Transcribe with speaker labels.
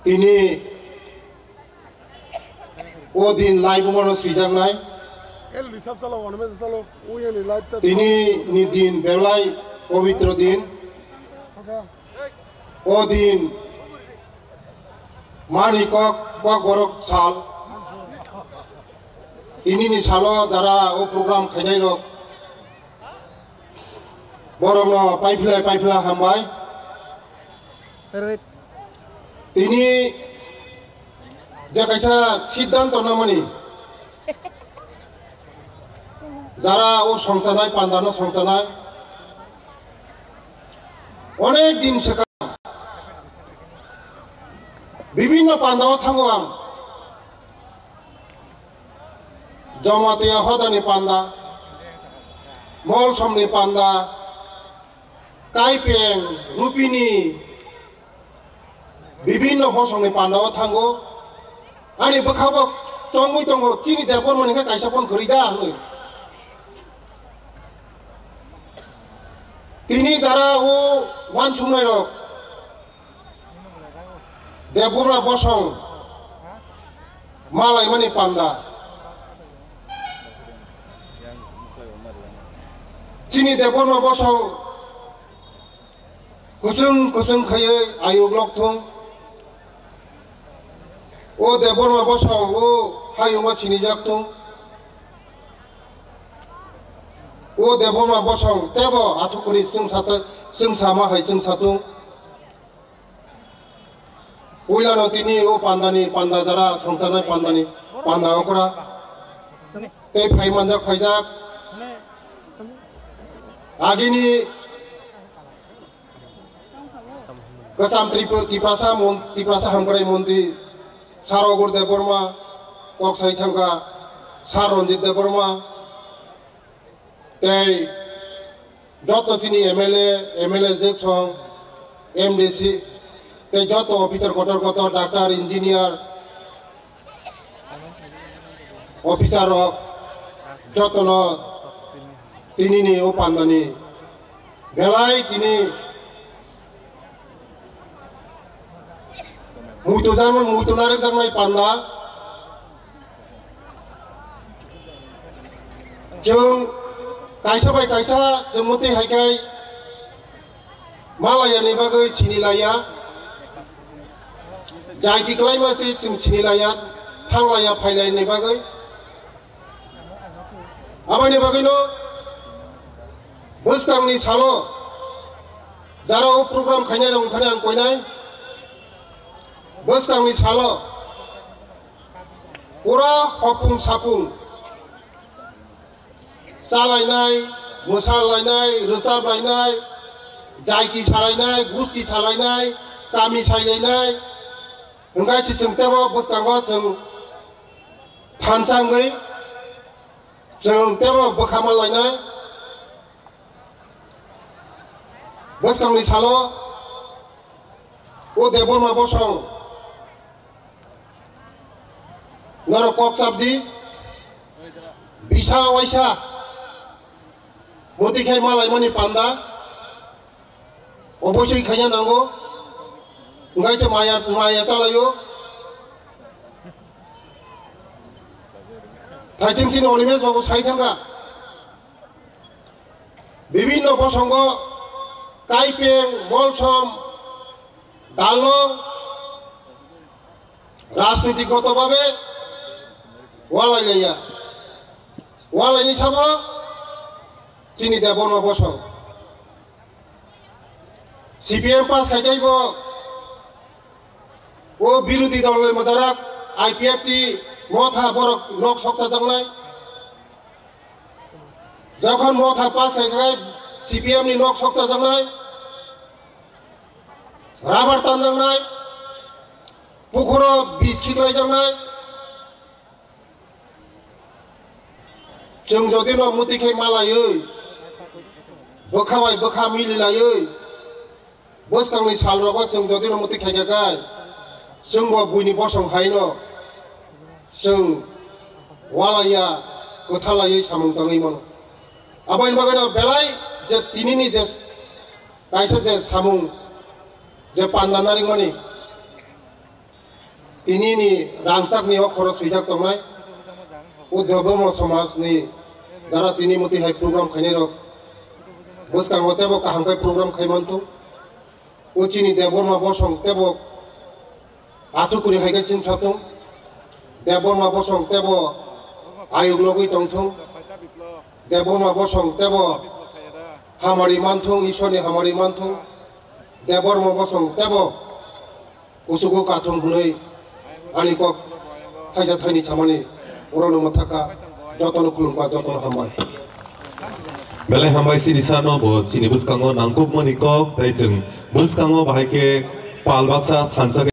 Speaker 1: ini odin live mono sijangnai ini ni din belai pavitro din odin mani kok borok sal ini ni salo jara o program khainai rok borok no paifla hambai ini jakaisa siddhanto namani jara o songsanai pandano songsanai onek din seka bibinno pandao thango ang jamatia hodani panda mol somni panda kaipeng rupini bibinno bosongni pandao thango ani bakhabo chongmui tongo chini depon mani ka kaisa pon khurida hoi ini jara o wan chungnai rok debora bosong malai mani panda chini debora bosong kusung khaye ayuk lok thung o debora bosong o hayuma sini jak thung o debora bosong tebo athukuri sing sama hai sing satung uilano tini o panda jara songsanai panda okra te phai manjak phaijak agini Kasam Tiprasa Hamkrai Mantri Sarogur Deborma Kok Saithangka Saronjit Deborma Tei Joto Chini MLA Zeksong MDC Tei Joto Officer Kotor Doctor Engineer Officer Rok Joto no Tini ni o pandani Belai tini Mutu narik sangnai panda jeng kaisa bai kaisa jeng muti haikai malaya ni bagai sinilaya jai diklai masih jeng sinilaya thanglaya phailai ni bagai apa ni bagai no buskang ni salo jaro program khainai rong thane ang koinai buskang ni salo ura hopung sapung chalainai musalainai rosabainai jaiti salainai gusti salainai kami salainai engai sisem tebo buskango jeng phancangai jeng tebo bokhamalainai buskang ni salo o deboma bosong ngaro kok sabdi bisa waisa moti khai malai mani panda obosoi khanya nango ngai se maya chalayo thaiching chin olimes babu saithanga bibinno prosango kaipeng molsom dalong রাজনীতিগতভাবে ওয়ালাই লইয়া ওয়ালাইনি sub চিনি Debbarma বসং CPM pass খাইতাইব ও বিরোধী দলের মজারাক IPFT মথা বড় knock সকসা জাংনাই যখন মথা pass Khaikhai CPM নি knock সকসা জাংনাই rubber টান জাংনাই পুকুরো বিষ খিকলাই জাংনাই जों जदि न मुतिखे मालायै बोखाबाय बोखा मिलिलायै बोसकांनि सालरबा जों जदि न मुतिखे गाय जोंबो बुइनि बसंखाय न जों वालाया गोथालायै सामंताङै मन आबाइन बागान बेलाय जे तिनिनि जे कायसा जे सामुं जे पान्दानारि मनि Ini rangsak ni khoro suijak tongnai Udhava Samaj ni jara tini muti hai program khaini rok boskango tebo kahangkai program khaimantu uchini deborma bosong tebo atukuri haigasin satung deborma bosong tebo ayuglogui tongthung deborma bosong tebo hamari manthung ishorni hamari manthung deborma bosong tebo usugu kathung hunoi ani kok thaisa thaini chamani orono mathaka jotono khulumba jotono hambai
Speaker 2: Belai hambai sini sano bo sini buskango nangkuk manikok tai jeng buskango bahai ke palbaksa thansa